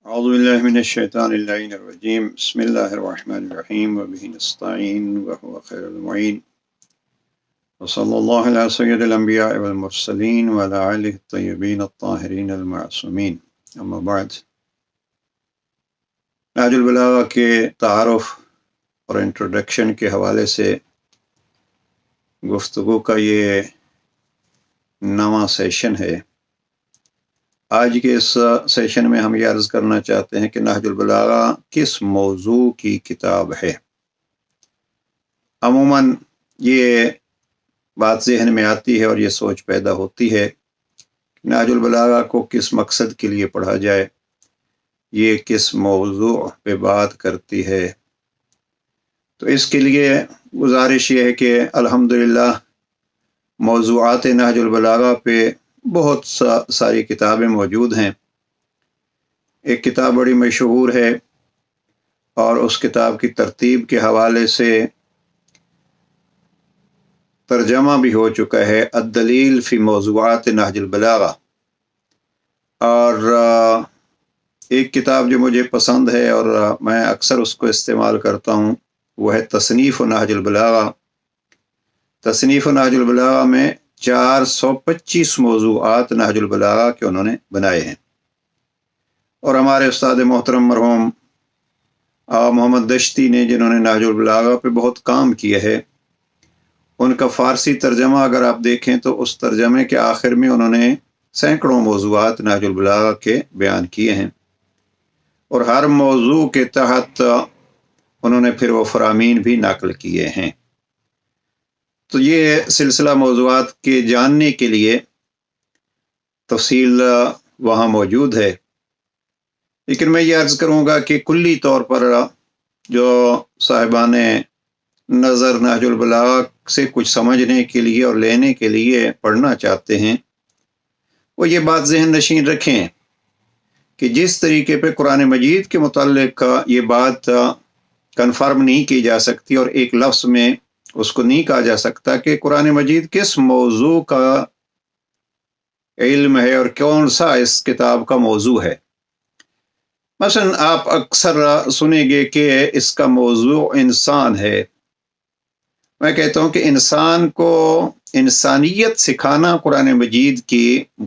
أعوذ بالله من الشيطان اللعين الرجيم بسم الله الرحمن الرحيم وبه نستعين وهو خير المعين وصلى الله على سيد الأنبياء والمرسلين وعلى آله الطيبين الطاهرين المعصومين أما بعد نهج البلاغہ کے تعارف اور انٹروڈکشن کے حوالے سے گفتگو کا یہ نواں سیشن ہے۔ آج کے اس سیشن میں ہم یہ عرض کرنا چاہتے ہیں کہ نہج البلاغہ کس موضوع کی کتاب ہے۔ عموماً یہ بات ذہن میں آتی ہے اور یہ سوچ پیدا ہوتی ہے کہ نہج البلاغہ کو کس مقصد کے لیے پڑھا جائے، یہ کس موضوع پہ بات کرتی ہے۔ تو اس کے لیے گزارش یہ ہے کہ الحمدللہ موضوعات نہج البلاغہ پہ بہت ساری کتابیں موجود ہیں۔ ایک کتاب بڑی مشہور ہے اور اس کتاب کی ترتیب کے حوالے سے ترجمہ بھی ہو چکا ہے، الدلیل فی موضوعات نہج البلاغہ۔ اور ایک کتاب جو مجھے پسند ہے اور میں اکثر اس کو استعمال کرتا ہوں وہ ہے تصنیف نہج البلاغہ۔ تصنیف نہج البلاغہ میں 425 موضوعات نہج البلاغہ کے انہوں نے بنائے ہیں، اور ہمارے استاد محترم مرحوم محمد دشتی نے جنہوں نے نہج البلاغہ پہ بہت کام کیا ہے، ان کا فارسی ترجمہ اگر آپ دیکھیں تو اس ترجمے کے آخر میں انہوں نے سینکڑوں موضوعات نہج البلاغہ کے بیان کیے ہیں، اور ہر موضوع کے تحت انہوں نے پھر وہ فرامین بھی نقل کیے ہیں۔ تو یہ سلسلہ موضوعات کے جاننے کے لیے تفصیل وہاں موجود ہے، لیکن میں یہ عرض کروں گا کہ کلی طور پر جو صاحبان نظر نہج البلاغہ سے کچھ سمجھنے کے لیے اور لینے کے لیے پڑھنا چاہتے ہیں وہ یہ بات ذہن نشین رکھیں کہ جس طریقے پہ قرآن مجید کے متعلق یہ بات کنفرم نہیں کی جا سکتی اور ایک لفظ میں اس کو نہیں کہا جا سکتا کہ قرآن مجید کس موضوع کا علم ہے اور کون سا اس کتاب کا موضوع ہے۔ مثلا آپ اکثر سنیں گے کہ اس کا موضوع انسان ہے۔ میں کہتا ہوں کہ انسان کو انسانیت سکھانا قرآن مجید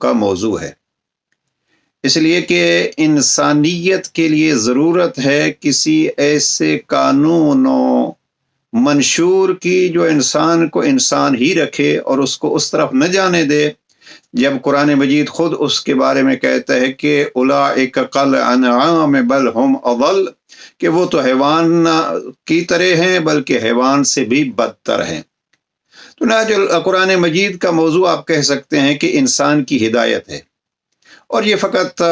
کا موضوع ہے، اس لیے کہ انسانیت کے لیے ضرورت ہے کسی ایسے قانون و منشور کی جو انسان کو انسان ہی رکھے اور اس کو اس طرف نہ جانے دے، جب قرآن مجید خود اس کے بارے میں کہتا ہے کہ اولئک کالانعام بل هم اضل، کہ وہ تو حیوان کی طرح ہیں بلکہ حیوان سے بھی بدتر ہیں۔ تو قرآن مجید کا موضوع آپ کہہ سکتے ہیں کہ انسان کی ہدایت ہے، اور یہ فقط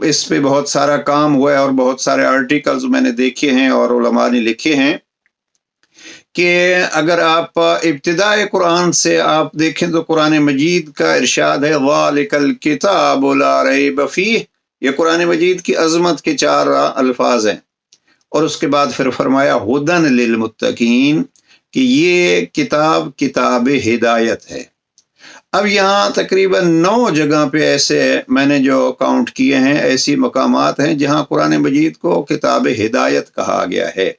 اس پہ بہت سارا کام ہوا ہے اور بہت سارے آرٹیکلز میں نے دیکھے ہیں اور علماء نے لکھے ہیں کہ اگر آپ ابتدائے قرآن سے آپ دیکھیں تو قرآن مجید کا ارشاد ہے ذالک الکتاب لا ریب فیہ، یہ قرآن مجید کی عظمت کے 4 الفاظ ہیں، اور اس کے بعد پھر فرمایا ھدی للمتقین، کہ یہ کتاب ہدایت ہے۔ اب یہاں تقریباً 9 جگہ پہ ایسے میں نے جو کاؤنٹ کیے ہیں ایسی مقامات ہیں جہاں قرآن مجید کو کتاب ہدایت کہا گیا ہے۔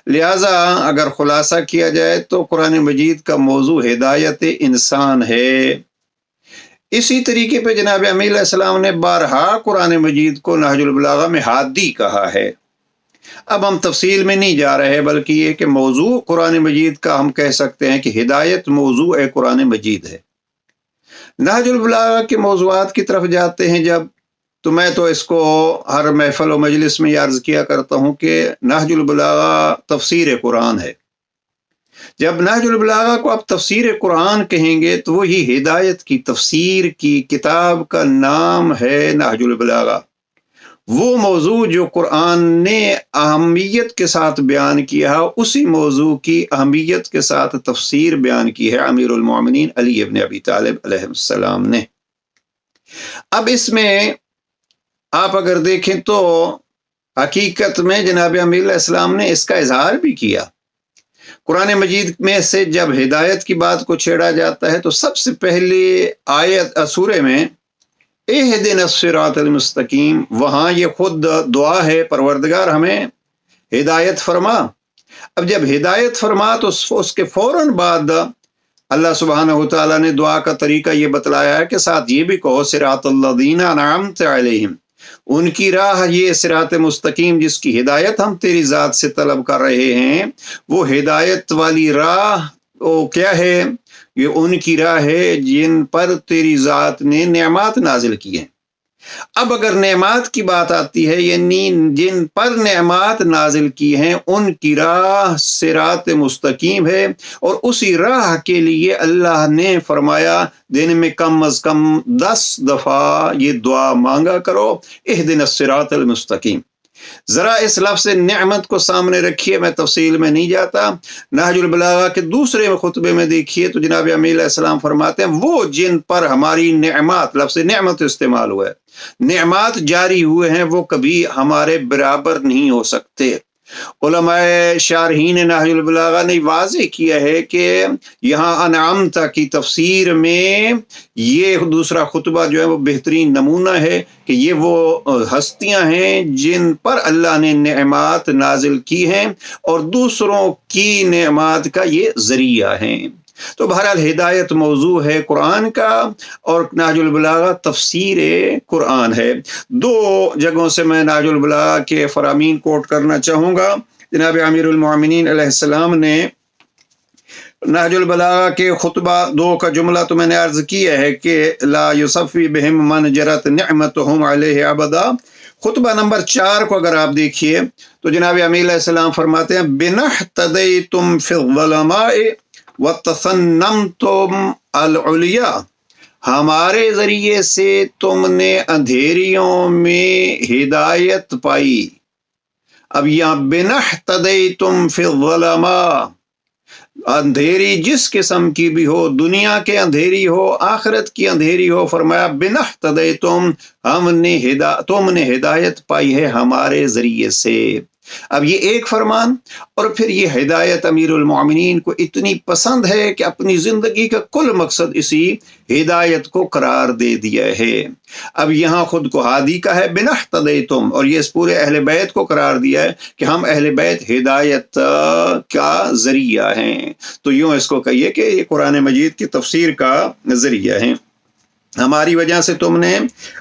لہٰذا اگر خلاصہ کیا جائے تو قرآن مجید کا موضوع ہدایت انسان ہے۔ اسی طریقے پہ جناب امین علیہ السلام نے بارہا قرآن مجید کو نہج البلاغہ میں ہادی کہا ہے۔ اب ہم تفصیل میں نہیں جا رہے بلکہ یہ کہ موضوع قرآن مجید کا ہم کہہ سکتے ہیں کہ ہدایت موضوع قرآن مجید ہے۔ نہج البلاغہ کے موضوعات کی طرف جاتے ہیں جب، تو میں تو اس کو ہر محفل و مجلس میں یہ عرض کیا کرتا ہوں کہ نہج البلاغہ تفسیر قرآن ہے۔ جب نہج البلاغہ کو آپ تفسیر قرآن کہیں گے تو وہی ہدایت کی تفسیر کی کتاب کا نام ہے نہج البلاغہ۔ وہ موضوع جو قرآن نے اہمیت کے ساتھ بیان کیا ہے، اسی موضوع کی اہمیت کے ساتھ تفسیر بیان کی ہے امیر المومنین علی ابن ابی طالب علیہ السلام نے۔ اب اس میں آپ اگر دیکھیں تو حقیقت میں جناب امیر علیہ السلام نے اس کا اظہار بھی کیا۔ قرآن مجید میں سے جب ہدایت کی بات کو چھیڑا جاتا ہے تو سب سے پہلے آیت سورہ میں इहदिन सिरातल मुस्तकीम, वहाँ ये खुद दुआ है, परवरदिगार हमें हिदायत फरमा। अब जब हिदायत फरमा तो उसके फौरन बाद अल्लाह सुब्हानहू तआला ने दुआ का तरीका ये बतलाया है कि साथ ये भी कहो सिरातल्लज़ीना अनअमत अलैहिम, उनकी राह ये सिरात मुस्तकीम जिसकी हिदायत हम तेरी ज़ात से तलब कर रहे हैं, वो हिदायत वाली राह वो क्या है? ये उनकी राह है जिन पर तेरी ज़ात ने नेमात नाजिल की हैं। अब अगर नेमात की बात आती है, यानी जिन पर नेमात नाजिल की हैं उनकी राह सिरात मुस्तकीम है, और उसी राह के लिए अल्लाह ने फरमाया दिन में कम अज कम 10 दफ़ा ये दुआ मांगा करो, इहदिनस सिरातल मुस्तकीम। जरा इस लफ्ज़ नेमत को सामने रखिए, मैं तफसील में नहीं जाता। नहजुल बलागा के दूसरे खुतबे में देखिए तो जनाब अमीर अलैहिस्सलाम फरमाते हैं वो जिन पर हमारी नेमत, लफ्ज़ नेमत इस्तेमाल हुआ है, नेमत जारी हुए हैं, वो कभी हमारे बराबर नहीं हो सकते। उलमाए शारहीन नहजुल बलागा ने वाज़ेह किया है कि यहाँ अनअमता की तफसीर में ये दूसरा खुतबा जो है वो बेहतरीन नमूना है कि ये वो हस्तियां हैं जिन पर अल्लाह ने नेमात नाजिल की हैं और दूसरों की नेमात का ये जरिया हैं। तो बहरहाल हिदायत मौजू है कुरान का, और नाजुल बलागा तफसीर कुरान है। 2 जगहों से मैं नाजुल बलागा के फरामीन कोट करना चाहूँगा। जनाब अमीरुल मोमिनीन अलैहिस्सलाम ने नाजुल बलागा के खुतबा 2 का जुमला तो मैंने अर्ज किया है कि ला युसफ़ी बिहिम मन जरत निअमतुहुम अलैहि अबदा। खुतबा नंबर 4 को अगर आप देखिए तो जनाब अमीर अलैहिस्सलाम फरमाते हैं बिनहतदैतुम फिज़्ज़ुलमाए व तसन्नमतुम अल-उलिया, हमारे जरिए से तुमने अंधेरियों में हिदायत पाई। अब यहाँ बिनहतदैतुम फिज़्ज़ुलमा, अंधेरी जिस किस्म की भी हो, दुनिया के अंधेरी हो, आखिरत की अंधेरी हो, फरमाया बिनहतदैतुम, तुमने हिदायत पाई है हमारे जरिए से। अब ये एक फरमान, और फिर ये हिदायत अमीरुल मोमिनीन को इतनी पसंद है कि अपनी जिंदगी का कुल मकसद इसी हिदायत को करार दे दिया है। अब यहाँ खुद को हादी का है बिनहतदैतुम, और ये इस पूरे अहले बैत को करार दिया है कि हम अहले बैत हिदायत का जरिया हैं। तो यूँ इसको कहिए कि ये कुरान मजीद की तफसीर का जरिया है। हमारी वजह से तुमने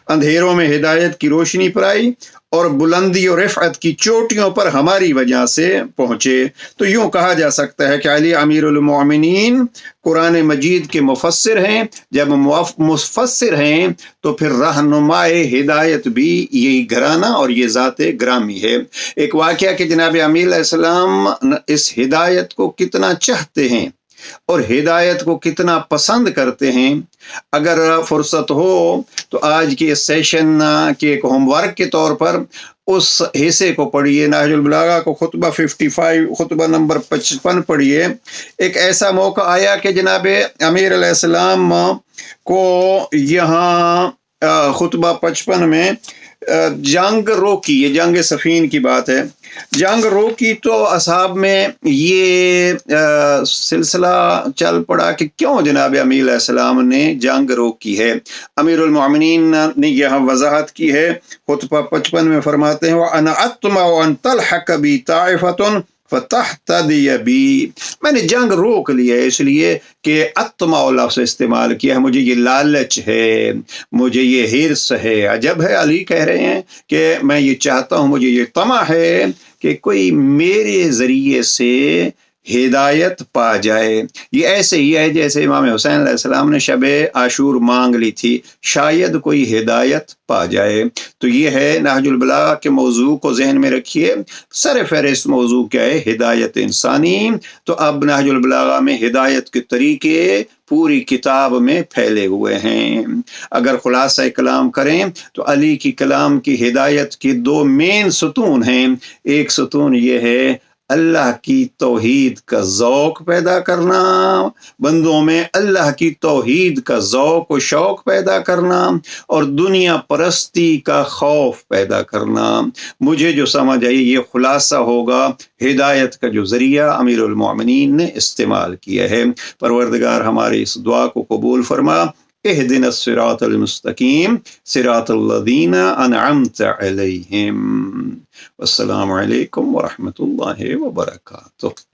अंधेरों में हिदायत की रोशनी पाई और बुलंदी और रिफ़अत की चोटियों पर हमारी वजह से पहुँचे। तो यूँ कहा जा सकता है कि अली अमीरुल मोमिनीन कुरान मजीद के मुफस्सिर हैं। जब मुफस्सिर हैं तो फिर रहनुमाए हिदायत भी यही घराना और ये ज़ाते ग्रामी है। एक वाक़या कि जनाब अमीर अलैहिस्सलाम इस हिदायत को कितना चाहते हैं और हिदायत को कितना पसंद करते हैं। अगर फुर्सत हो तो आज के सेशन के एक होमवर्क के तौर पर उस हिस्से को पढ़िए, नहजुल बलागा को खुतबा 55 खुतबा नंबर 55 पढ़िए। एक ऐसा मौका आया कि जनाब अमीर अलैहिस्सलाम को यहाँ खुतबा 55 में जंग रोकी, ये जंग सफ़ीन की बात है, जंग रोकी तो असहाब में ये सिलसिला चल पड़ा कि क्यों जनाब अमीर अलैहिस्सलाम ने जंग रोकी है। अमीरुल मोमिनीन ने यहाँ वजाहत की है, खुतबा 55 में फरमाते हैं व अना अत्मा व अन तलहक बी ताइफतुन फतहतदी बी, मैंने जंग रोक लिया है इसलिए कि अत्मा लफ्ज़ इस्तेमाल किया है, मुझे ये लालच है, मुझे ये हिर्स है। अजब है, अली कह रहे हैं कि मैं ये चाहता हूँ, मुझे ये तमा है कि कोई मेरे ज़रिए से हिदायत पा जाए। ये ऐसे ही है जैसे इमाम हुसैन अलैहिस्सलाम ने शब आशूर मांग ली थी, शायद कोई हिदायत पा जाए। तो ये है नहजुल बलागा के मौजू को जहन में रखिए। सर फहरिस्त मौजू क्या है? हिदायत इंसानी। तो अब नहजुल बलागा में हिदायत के तरीके पूरी किताब में फैले हुए हैं। अगर खुलासा कलाम करें तो अली की कलाम की हिदायत के 2 मेन सतून हैं। एक सतून ये है अल्लाह की तौहीद का ज़ौक़ पैदा करना, बंदों में अल्लाह की तौहीद का ज़ौक़ व शौक़ पैदा करना, और दुनिया परस्ती का खौफ पैदा करना। मुझे जो समझ आई ये खुलासा होगा हिदायत का जो ज़रिया अमीरुल मोमिनीन ने इस्तेमाल किया है। परवरदिगार हमारी इस दुआ को कबूल फरमा। اهدنا الصراط المستقیم صراط الذین انعمت علیہم۔ والسلام علیکم ورحمۃ اللہ وبرکاتہ۔